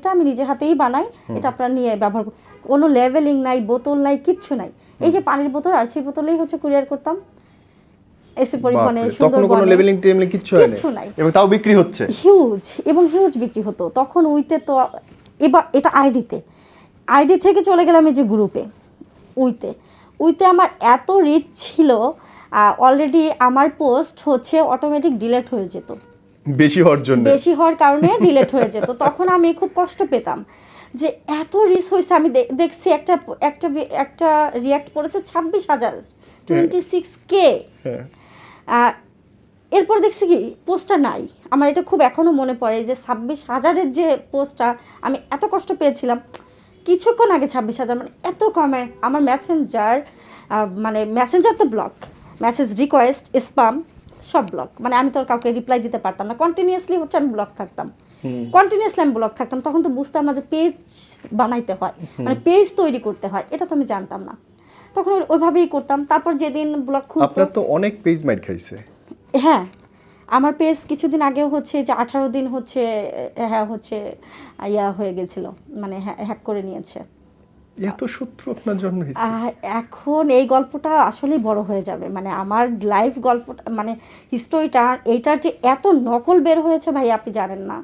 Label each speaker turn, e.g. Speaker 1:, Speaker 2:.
Speaker 1: এটা আমি নিজে হাতেই বানাই, এটা আপনারা নিয়ে ব্যবহার কোনো লেভেলিং নাই, বোতল নাই, কিচ্ছু নাই। এই যে পানির বোতল আর সেই বোতলেই হচ্ছে কুরিয়ার করতাম এসে পরিবহনে,
Speaker 2: তখন কোনো লেভেলিং টেমলে কিচ্ছু
Speaker 1: নাই,
Speaker 2: এবং তাও বিক্রি হচ্ছে
Speaker 1: হিউজ এবং হিউজ বিক্রি হতো তখন উইতে। তো এবার এটা আইডি থেকে চলে গেলাম এই যে গ্রুপে। উইতে আমার এত রিচ ছিল, অলরেডি আমার পোস্ট হচ্ছে অটোমেটিক ডিলিট হয়ে যেত,
Speaker 2: বেশি হওয়ার কারণে
Speaker 1: ডিলিট হয়ে যেত। তখন আমি খুব কষ্ট পেতাম যে এত রিচ হয়েছে। আমি দেখছি একটা রিয়াক্ট পড়েছে 26,000, 26K। এরপর দেখছি কি পোস্টটা নাই। আমার এটা খুব এখনও মনে পড়ে যে 26,000-এর যে পোস্টটা, আমি এত কষ্ট পেয়েছিলাম কিছুক্ষণ আগে। 26,000 মানে এত কমে। আমার মেসেঞ্জার তো ব্লক, মেসেজ রিকোয়েস্ট, স্পাম সব ব্লক। মানে আমি তো কাউকে রিপ্লাই দিতে পারতাম না, কন্টিনিউয়াসলি হচ্ছে আমি ব্লক থাকতাম। তখন তো বুঝতাম না যে পেজ বানাইতে হয়, মানে পেজ তৈরি করতে হয়, এটা তো আমি জানতাম না। তখন ওইভাবেই করতাম। তারপর যেদিন ব্লগ খুলতো,
Speaker 2: আপনার তো অনেক পেজ মাইর খাইছে।
Speaker 1: হ্যাঁ, আমার পেজ কিছুদিন আগেও হচ্ছে যে 18 দিন হচ্ছে হয়ে গেছিল, মানে হ্যাক করে নিয়েছে।
Speaker 2: এত শত্রু আপনার জন্য হয়েছে?
Speaker 1: এখন এই গল্পটা আসলেই বড় হয়ে যাবে। মানে আমার লাইফ গল্পটা, মানে হিস্টোরিটা, এইটার যে এত নকল বের হয়েছে ভাই আপনি জানেন না।